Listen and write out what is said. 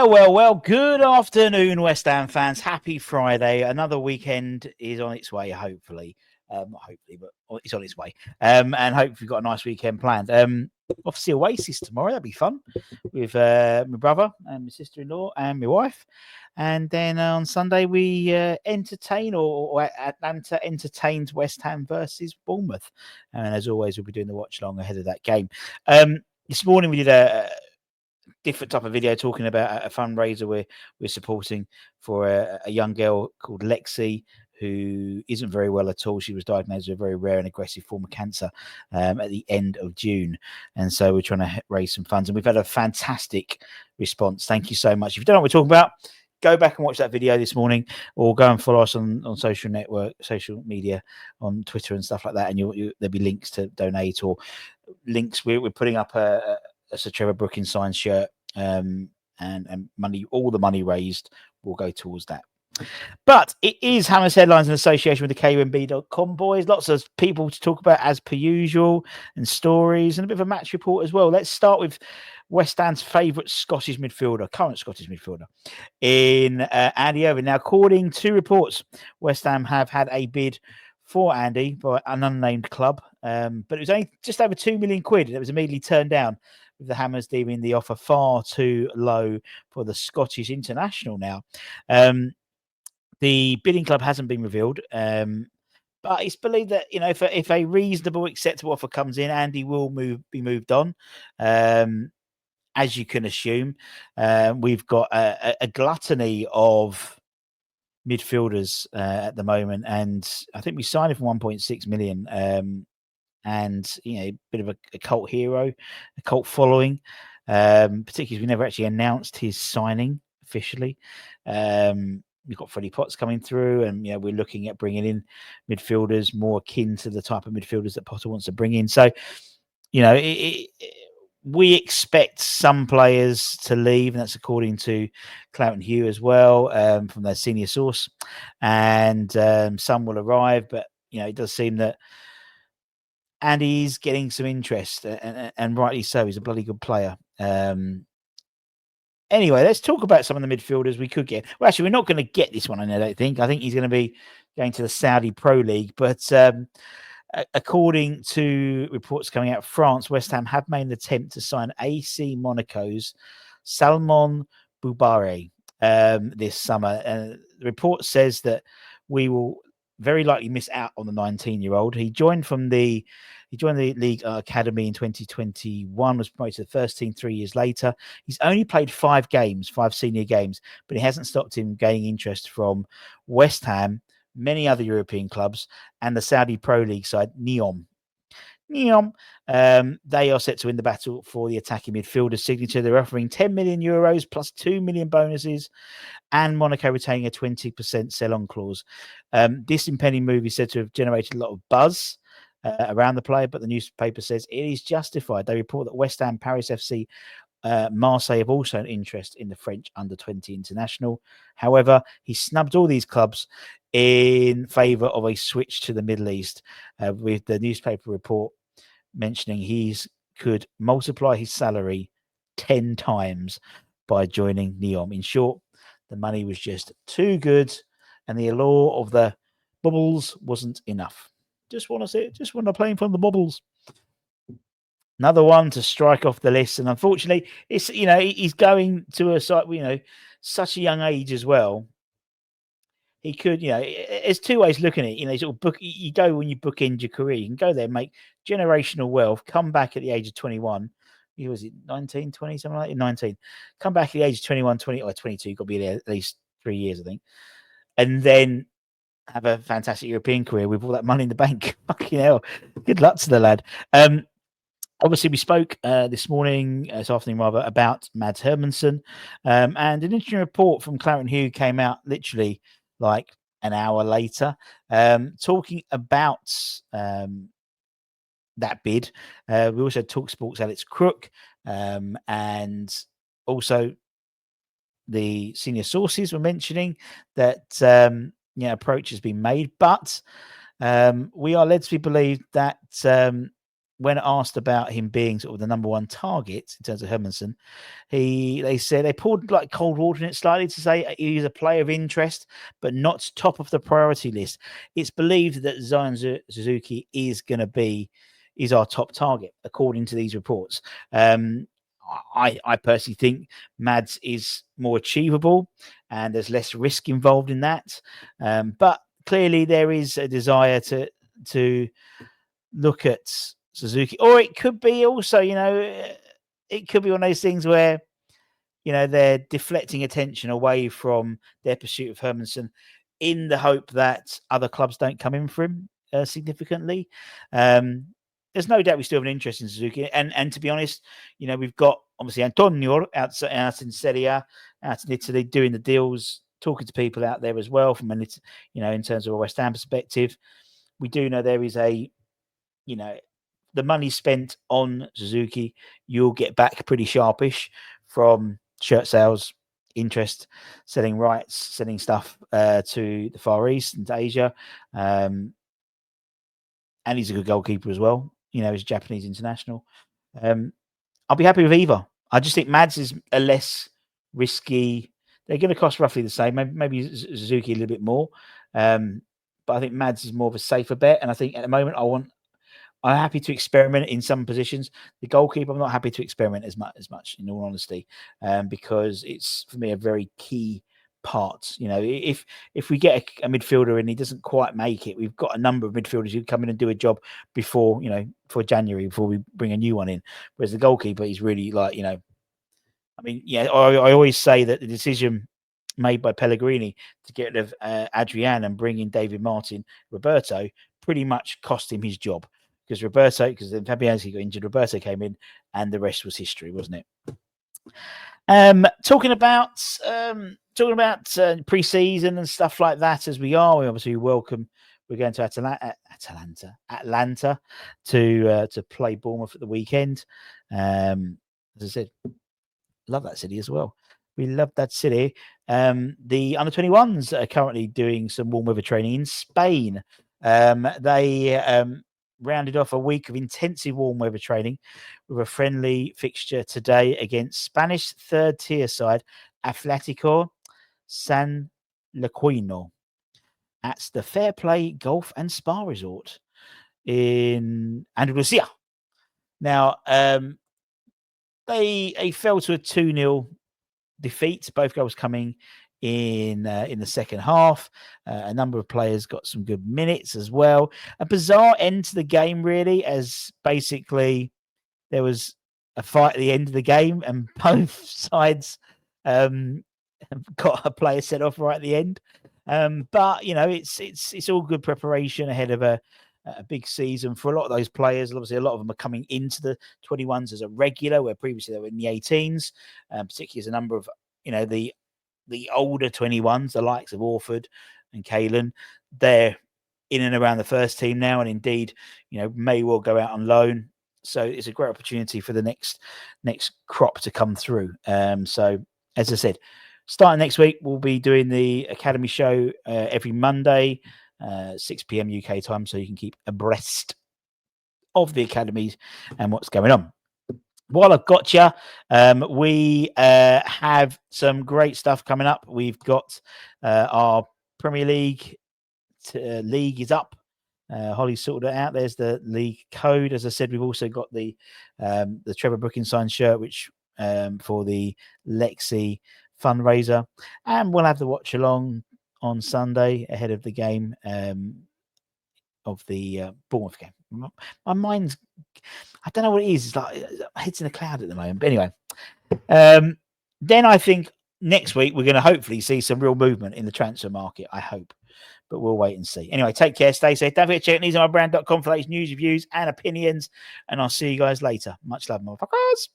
Well. Good afternoon, West Ham fans. Happy Friday. Another weekend is on its way, hopefully. Not hopefully, but it's on its way. And hopefully we've got a nice weekend planned. Obviously, Oasis tomorrow. That'd be fun with my brother and my sister-in-law and my wife. And then on Sunday, we entertain, or Atlanta entertains West Ham versus Bournemouth. And as always, we'll be doing the watch long ahead of that game. This morning, we did a different type of video talking about a fundraiser we're supporting for a young girl called Lexi, who isn't very well at all. She was diagnosed with a very rare and aggressive form of cancer at the end of June. And so we're trying to raise some funds, and we've had a fantastic response. Thank you so much. If you don't know what we're talking about, go back and watch that video this morning, or go and follow us on social media, on Twitter and stuff like that. And there'll be links to donate, or links. We're putting up a Sir Trevor Brooking signed shirt, and money. All the money raised will go towards that. But it is Hammers Headlines in association with the KUMB.com boys. Lots of people to talk about as per usual, and stories, and a bit of a match report as well. Let's start with West Ham's favourite current Scottish midfielder, in Andy Irving. Now, according to reports, West Ham have had a bid for Andy by an unnamed club, but it was only just over £2 million. It was immediately turned down, with the Hammers deeming the offer far too low for the Scottish international. Now, the bidding club hasn't been revealed, but it's believed that if a reasonable, acceptable offer comes in, Andy will be moved on. As you can assume, we've got a gluttony of midfielders at the moment, and I think we signed him for 1.6 million. And a bit of a cult hero, a cult following, particularly as we never actually announced his signing officially. We've got Freddie Potts coming through, and we're looking at bringing in midfielders more akin to the type of midfielders that Potter wants to bring in. So, we expect some players to leave, and that's according to Cloughton Hugh as well, from their senior source, and some will arrive. But it does seem that Andy's getting some interest, and rightly so. He's a bloody good player. Anyway, let's talk about some of the midfielders we could get. Well, actually, we're not going to get this one, I don't think. I think he's going to be going to the Saudi Pro League. But according to reports coming out of France, West Ham have made an attempt to sign AC Monaco's Salomon Boubare this summer. The report says that we will very likely miss out on the 19-year-old. He joined the Ligue academy in 2021, was promoted to the first team 3 years later. He's only played 5 senior games, but it hasn't stopped him gaining interest from West Ham, many other European clubs, and the Saudi Pro League side, Neom. They are set to win the battle for the attacking midfielder signature. They're offering €10 million plus 2 million bonuses, and Monaco retaining a 20% sell-on clause. This impending move is said to have generated a lot of buzz around the player, but the newspaper says it is justified. They report that West Ham, Paris FC, Marseille have also an interest in the French under-20 international. However, he snubbed all these clubs in favour of a switch to the Middle East, with the newspaper report mentioning he could multiply his salary 10 times by joining Neom. In short, the money was just too good, and the allure of the bubbles wasn't enough. Just want to play in front of the bubbles. Another one to strike off the list, and unfortunately, it's he's going to a site, such a young age as well. He could, there's two ways looking at it. Sort of you go when you bookend your career. You can go there, make generational wealth, come back at the age of 21. Was it 19, 20, something like that? 19. Come back at the age of 21, 20, or 22. You've got to be there at least 3 years, I think. And then have a fantastic European career with all that money in the bank. Fucking hell. Good luck to the lad. Obviously, we spoke this afternoon rather, about Mads Hermansson. And an interesting report from Cloughton Hugh came out literally like an hour later, talking about that bid. We also had TalkSport's Alex Crook, and also the senior sources were mentioning that approach has been made, but we are led to believe that when asked about him being sort of the number one target in terms of Hermansen, they said they poured like cold water in it slightly to say he's a player of interest, but not top of the priority list. It's believed that Zion Suzuki is our top target, according to these reports. I personally think Mads is more achievable and there's less risk involved in that. But clearly there is a desire to look at Suzuki, or it could be also, it could be one of those things where, they're deflecting attention away from their pursuit of Hermansen in the hope that other clubs don't come in for him significantly. There's no doubt we still have an interest in Suzuki. And to be honest, we've got obviously Antonio out in Serie A, out in Italy, doing the deals, talking to people out there as well from in terms of a West Ham perspective. We do know there is the money spent on Suzuki, you'll get back pretty sharpish from shirt sales, interest, selling rights, selling stuff to the Far East and to Asia. And he's a good goalkeeper as well. He's a Japanese international. I'll be happy with either. I just think Mads is a less risky. They're going to cost roughly the same. Maybe Suzuki a little bit more. But I think Mads is more of a safer bet. And I think at the moment I'm happy to experiment in some positions. The goalkeeper, I'm not happy to experiment as much, in all honesty, because it's for me a very key part. If we get a midfielder and he doesn't quite make it, we've got a number of midfielders who come in and do a job before January, before we bring a new one in. Whereas the goalkeeper is really like, I always say that the decision made by Pellegrini to get rid of Adrian and bring in David Martin, Roberto, pretty much cost him his job. Because then Fabianski got injured, Roberto came in, and the rest was history, wasn't it? Talking about pre-season and stuff like that, as we obviously welcome. We're going to Atlanta to play Bournemouth at the weekend. As I said, love that city as well. We love that city. The under-21s are currently doing some warm weather training in Spain. They rounded off a week of intensive warm weather training with a friendly fixture today against Spanish third-tier side Atlético San Lequino at the Fair Play Golf and Spa Resort in Andalusia. Now, they fell to a 2-0 defeat, both goals coming in the second half. A number of players got some good minutes as well. A bizarre end to the game, really, as basically there was a fight at the end of the game and both sides got a player set off right at the end. But it's all good preparation ahead of a big season for a lot of those players. Obviously, a lot of them are coming into the 21s as a regular, where previously they were in the 18s. Particularly as a number of the older 21s, the likes of Orford and Kalen, they're in and around the first team now, and indeed, may well go out on loan. So it's a great opportunity for the next crop to come through. So as I said, starting next week, we'll be doing the Academy show every Monday, 6 p.m. UK time, so you can keep abreast of the academies and what's going on. While I've got you, we have some great stuff coming up. We've got our Premier League. League is up. Holly sorted it out. There's the league code. As I said, we've also got the Trevor Brooking signed shirt, which for the Lexi fundraiser, and we'll have the watch along on Sunday ahead of the game of the Bournemouth game. My mind's, I don't know what it is. It's like my head's in a cloud at the moment. But anyway, then I think next week we're going to hopefully see some real movement in the transfer market. I hope, but we'll wait and see. Anyway, take care, stay safe. Don't forget to check news on my brand.com for latest news, reviews, and opinions. And I'll see you guys later. Much love, motherfuckers.